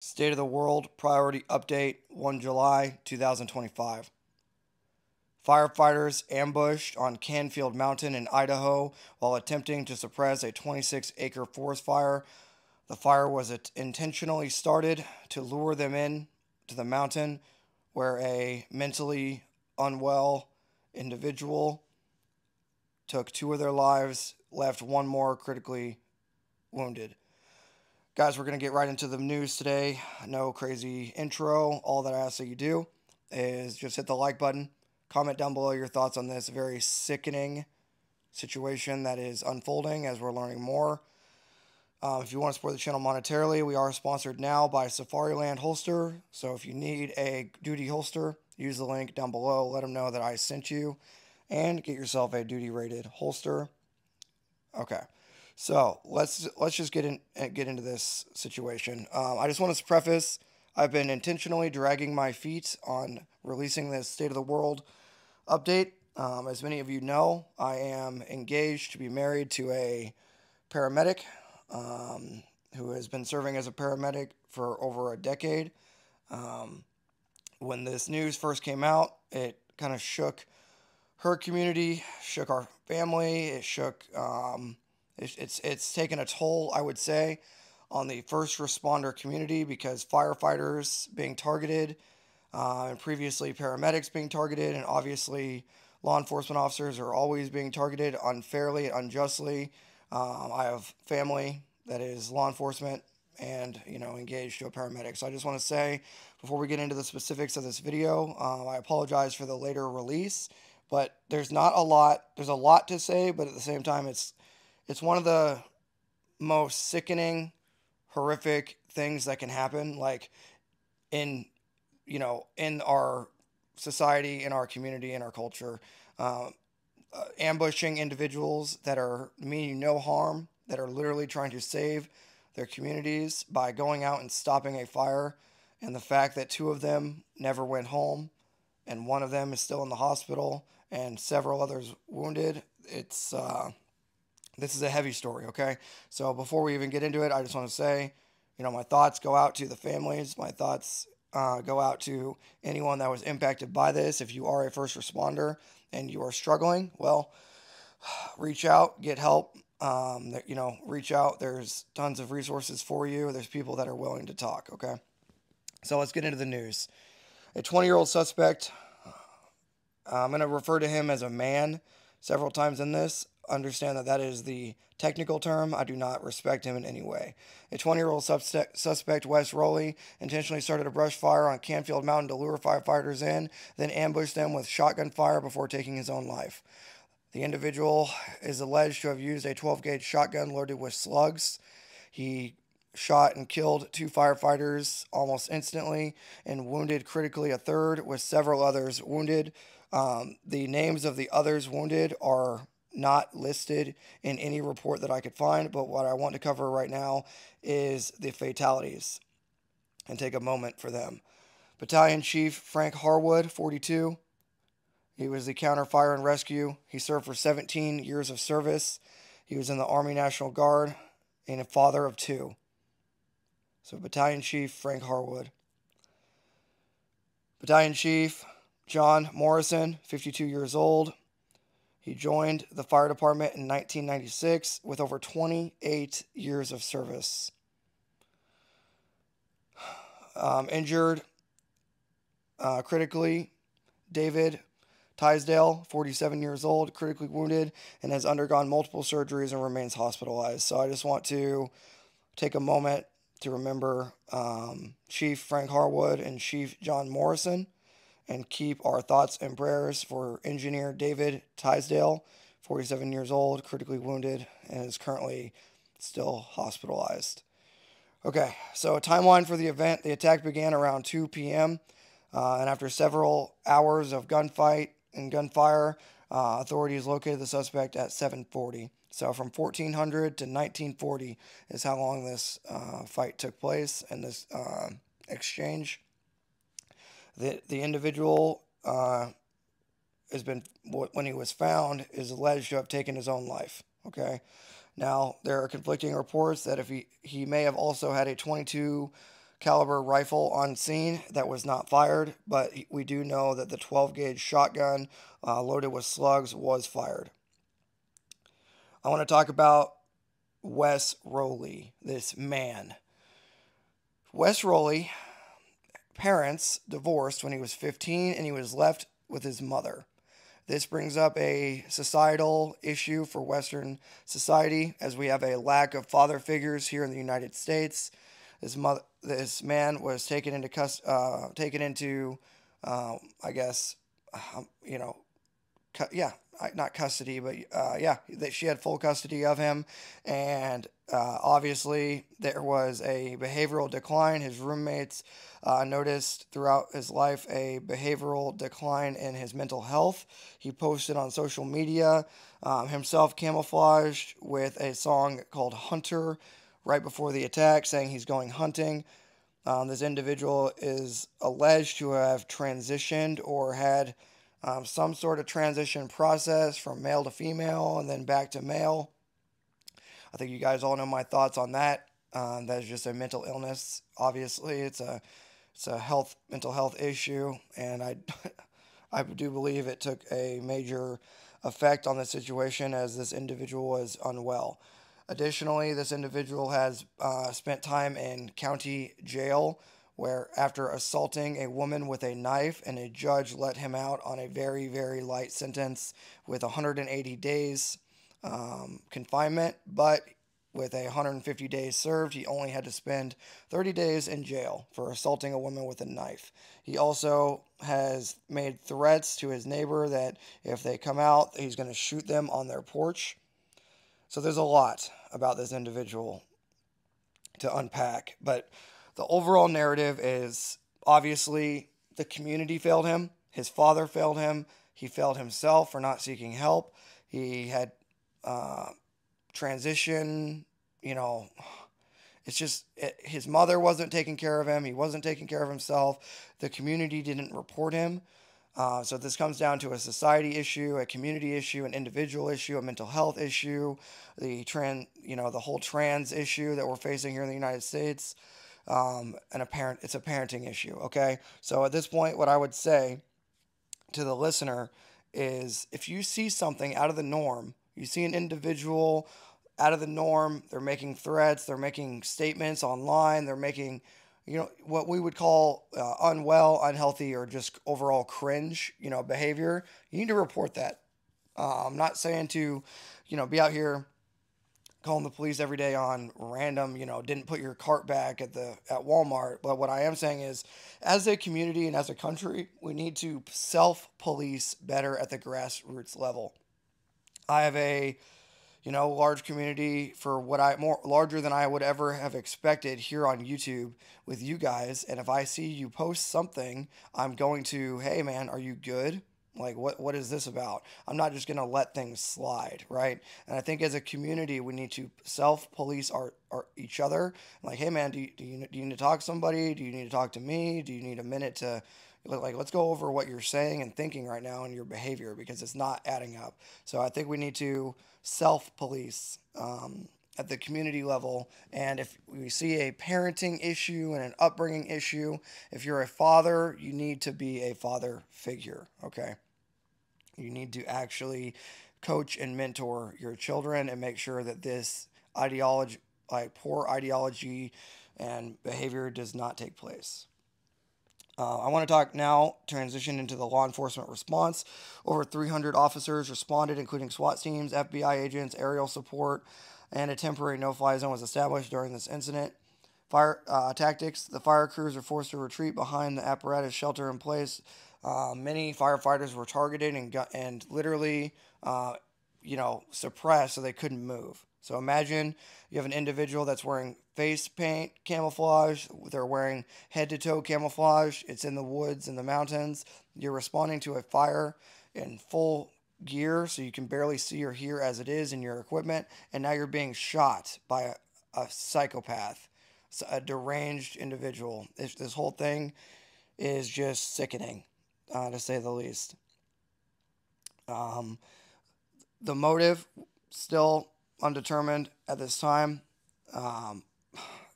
State of the World Priority Update 1 July 2025. Firefighters ambushed on Canfield Mountain in Idaho while attempting to suppress a 26-acre forest fire. The fire was intentionally started to lure them in to the mountain where a mentally unwell individual took two of their lives, left one more critically wounded. Guys, we're going to get right into the news today. No crazy intro. All that I ask that you do is just hit the like button. Comment down below your thoughts on this very sickening situation that is unfolding as we're learning more. If you want to support the channel monetarily, we are sponsored now by Safariland Holster. So if you need a duty holster, use the link down below. Let them know that I sent you and get yourself a duty rated holster. Okay. So let's just get into this situation. I just want to preface: I've been intentionally dragging my feet on releasing this State of the World update. As many of you know, I am engaged to be married to a paramedic who has been serving as a paramedic for over a decade. When this news first came out, it kind of shook her community, shook our family. It shook. It's taken a toll, I would say, on the first responder community because firefighters being targeted, and previously paramedics being targeted, and obviously law enforcement officers are always being targeted unfairly, unjustly. I have family that is law enforcement and engaged to a paramedic. So I just want to say before we get into the specifics of this video, I apologize for the later release, but there's not a lot. There's a lot to say, but at the same time, it's one of the most sickening, horrific things that can happen, like in in our society, in our community, in our culture. Ambushing individuals that are meaning no harm, that are literally trying to save their communities by going out and stopping a fire, and the fact that two of them never went home, and one of them is still in the hospital, and several others wounded. This is a heavy story, okay? So before we even get into it, I just want to say, my thoughts go out to the families. My thoughts go out to anyone that was impacted by this. If you are a first responder and you are struggling, well, reach out, get help. Reach out. There's tons of resources for you. There's people that are willing to talk, okay? So let's get into the news. A 20-year-old suspect, I'm going to refer to him as a man several times in this. Understand that is the technical term. I do not respect him in any way. A 20-year-old suspect, Wes Rowley, intentionally started a brush fire on Canfield Mountain to lure firefighters in, then ambushed them with shotgun fire before taking his own life. The individual is alleged to have used a 12-gauge shotgun loaded with slugs. He shot and killed two firefighters almost instantly and wounded critically a third, with several others wounded. The names of the others wounded are not listed in any report that I could find, but what I want to cover right now is the fatalities and take a moment for them. Battalion Chief Frank Harwood, 42. He was the counter fire and rescue. He served for 17 years of service. He was in the Army National Guard and a father of two. So Battalion Chief Frank Harwood. Battalion Chief John Morrison, 52 years old. He joined the fire department in 1996 with over 28 years of service. Injured critically, David Tisdale, 47 years old, critically wounded and has undergone multiple surgeries and remains hospitalized. So I just want to take a moment to remember Chief Frank Harwood and Chief John Morrison, and keep our thoughts and prayers for Engineer David Tisdale, 47 years old, critically wounded, and is currently still hospitalized. Okay, so a timeline for the event. The attack began around 2 p.m., and after several hours of gunfight and gunfire, authorities located the suspect at 7:40. So from 1400 to 1940 is how long this fight took place and this exchange. The individual has been, when he was found, is alleged to have taken his own life. Okay, now there are conflicting reports that if he may have also had a .22 caliber rifle on scene that was not fired, but we do know that the 12 gauge shotgun loaded with slugs was fired. I want to talk about Wes Rowley, this man. Wes Rowley, parents divorced when he was 15 and he was left with his mother. This brings up a societal issue for Western society, as we have a lack of father figures here in the United States. This man was taken into, I guess, you know, yeah, not custody, but yeah, that she had full custody of him, and obviously there was a behavioral decline. His roommates noticed throughout his life a behavioral decline in his mental health. He posted on social media himself camouflaged with a song called Hunter right before the attack, saying he's going hunting. This individual is alleged to have transitioned or had some sort of transition process from male to female and then back to male. I think you guys all know my thoughts on that. That is just a mental illness. Obviously, it's a mental health issue, and I do believe it took a major effect on the situation as this individual was unwell. Additionally, this individual has spent time in county jail where after assaulting a woman with a knife, and a judge let him out on a very, very light sentence with 180 days confinement, but with 150 days served, he only had to spend 30 days in jail for assaulting a woman with a knife. He also has made threats to his neighbor that if they come out, he's going to shoot them on their porch. So there's a lot about this individual to unpack, but the overall narrative is obviously the community failed him, his father failed him, he failed himself for not seeking help. He had transition, it's just his mother wasn't taking care of him. He wasn't taking care of himself. The community didn't report him. So this comes down to a society issue, a community issue, an individual issue, a mental health issue, the whole trans issue that we're facing here in the United States, it's a parenting issue. Okay, so at this point, what I would say to the listener is, if you see something out of the norm, you see an individual out of the norm, they're making threats, they're making statements online, they're making what we would call unwell, unhealthy, or just overall cringe, behavior, you need to report that. I'm not saying to, be out here calling the police every day on random, didn't put your cart back at Walmart. But what I am saying is, as a community and as a country, we need to self-police better at the grassroots level. I have a large community for larger than I would ever have expected here on YouTube with you guys. And if I see you post something, I'm going to, hey man, are you good? Like, what is this about? I'm not just going to let things slide, right? And I think as a community, we need to self-police our each other. Like, hey man, do you need to talk to somebody? Do you need to talk to me? Do you need a minute to, let's go over what you're saying and thinking right now and your behavior, because it's not adding up. So I think we need to self-police at the community level. And if we see a parenting issue and an upbringing issue, if you're a father, you need to be a father figure, okay? You need to actually coach and mentor your children and make sure that this poor ideology and behavior does not take place. I want to talk now, transition into the law enforcement response. Over 300 officers responded, including SWAT teams, FBI agents, aerial support, and a temporary no-fly zone was established during this incident. Fire tactics: the fire crews were forced to retreat behind the apparatus shelter in place. Many firefighters were targeted and literally, suppressed so they couldn't move. So imagine you have an individual that's wearing face paint camouflage, they're wearing head-to-toe camouflage, it's in the woods and the mountains, you're responding to a fire in full gear so you can barely see or hear as it is in your equipment, and now you're being shot by a psychopath, a deranged individual. This whole thing is just sickening, to say the least. The motive, still undetermined at this time.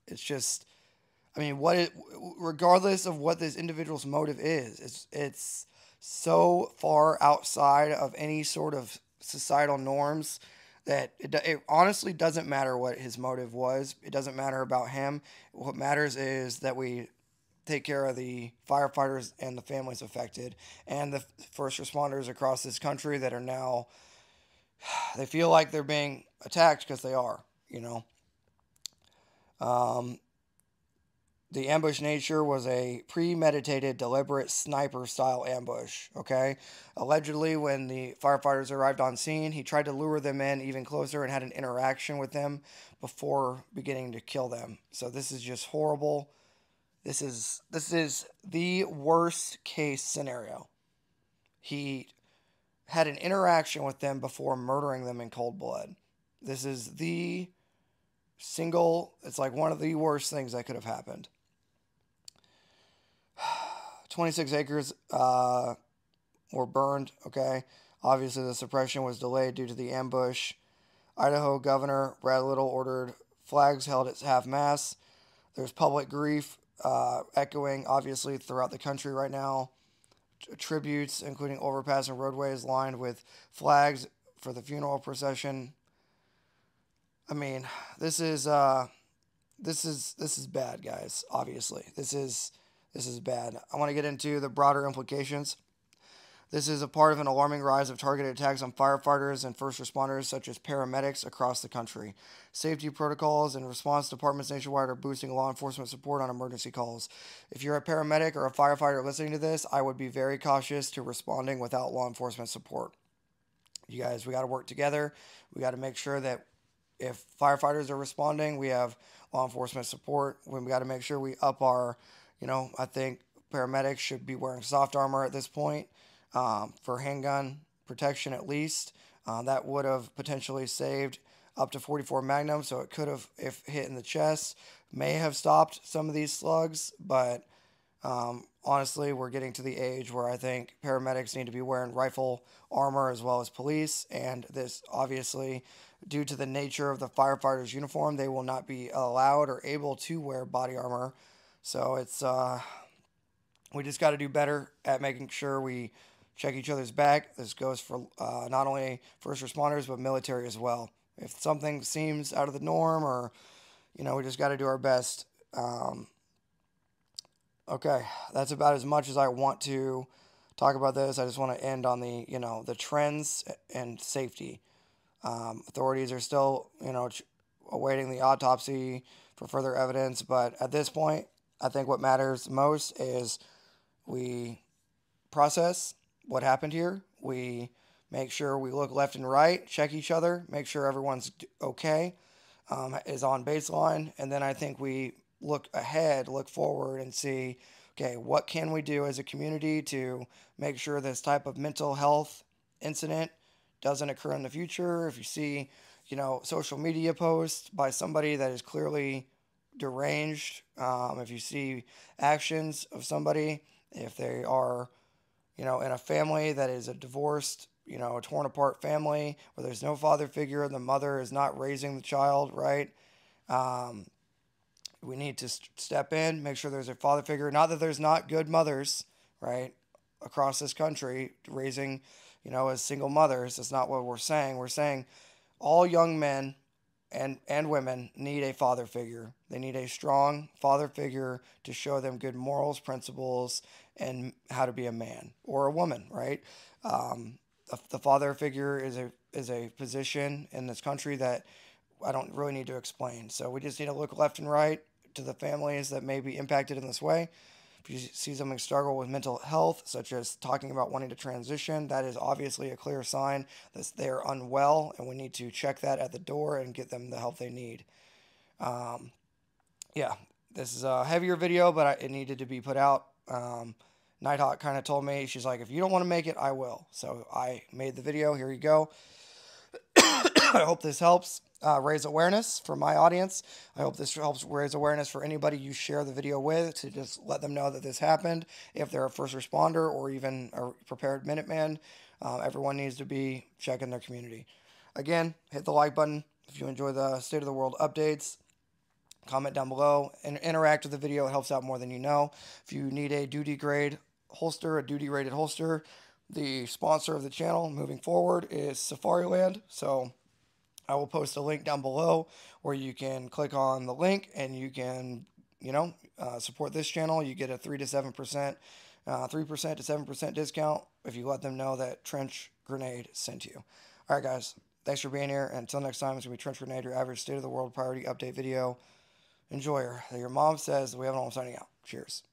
It's just, I mean, regardless of what this individual's motive is, it's so far outside of any sort of societal norms that it honestly doesn't matter what his motive was. It doesn't matter about him. What matters is that we take care of the firefighters and the families affected and the first responders across this country that are now, they feel like they're being attacked because they are, you know. Um, the ambush nature was a premeditated, deliberate sniper style ambush. Okay. Allegedly, when the firefighters arrived on scene, he tried to lure them in even closer and had an interaction with them before beginning to kill them. So this is just horrible. This is the worst case scenario. He had an interaction with them before murdering them in cold blood. This is the it's like one of the worst things that could have happened. 26 acres were burned, okay? Obviously, the suppression was delayed due to the ambush. Idaho Governor Brad Little ordered flags held at half-mast. There's public grief echoing, obviously, throughout the country right now. Tributes, including overpass and roadways lined with flags for the funeral procession. I mean, this is bad, guys. Obviously, this is bad. I want to get into the broader implications. This is a part of an alarming rise of targeted attacks on firefighters and first responders, such as paramedics, across the country. Safety protocols and response departments nationwide are boosting law enforcement support on emergency calls. If you're a paramedic or a firefighter listening to this, I would be very cautious to responding without law enforcement support. You guys, we got to work together. We got to make sure that if firefighters are responding, we have law enforcement support. We got to make sure we up our, I think paramedics should be wearing soft armor at this point for handgun protection at least. That would have potentially saved up to 44 Magnum, so it could have, if hit in the chest, may have stopped some of these slugs, but honestly, we're getting to the age where I think paramedics need to be wearing rifle armor as well as police, and this obviously, due to the nature of the firefighter's uniform, they will not be allowed or able to wear body armor. So it's we just got to do better at making sure we check each other's back. This goes for not only first responders but military as well. If something seems out of the norm, or we just got to do our best. Okay, that's about as much as I want to talk about this. I just want to end on the trends and safety. Authorities are still awaiting the autopsy for further evidence, but at this point, I think what matters most is we process what happened here. We make sure we look left and right, check each other, make sure everyone's okay, is on baseline, and then I think we look ahead, look forward, and see, okay, what can we do as a community to make sure this type of mental health incident doesn't occur in the future. If you see, social media posts by somebody that is clearly deranged, if you see actions of somebody, if they are, in a family that is a divorced, a torn apart family where there's no father figure, the mother is not raising the child, right? We need to step in, make sure there's a father figure. Not that there's not good mothers, right, across this country raising, as single mothers. That's not what we're saying. We're saying all young men and women need a father figure. They need a strong father figure to show them good morals, principles, and how to be a man or a woman, right? The father figure is a position in this country that I don't really need to explain. So we just need to look left and right to the families that may be impacted in this way. If you see something struggle with mental health, such as talking about wanting to transition, that is obviously a clear sign that they're unwell, and we need to check that at the door and get them the help they need. Yeah, this is a heavier video, but it needed to be put out. Nighthawk kind of told me, she's like, if you don't want to make it, I will. So I made the video. Here you go. I hope this helps raise awareness for my audience. I hope this helps raise awareness for anybody you share the video with, to just let them know that this happened. If they're a first responder or even a prepared Minuteman, everyone needs to be checking their community. Again, hit the like button if you enjoy the State of the World updates. comment down below and interact with the video. It helps out more than you know. If you need a duty grade holster, a duty rated holster, the sponsor of the channel moving forward is Safariland. So I will post a link down below where you can click on the link and you can, support this channel. You get a 3% to 7% discount if you let them know that Trench Grenade sent you. All right, guys. Thanks for being here. And until next time, it's going to be Trench Grenade, your average state of the world priority update video. Enjoy her. Your mom says we have an all signing out. Cheers.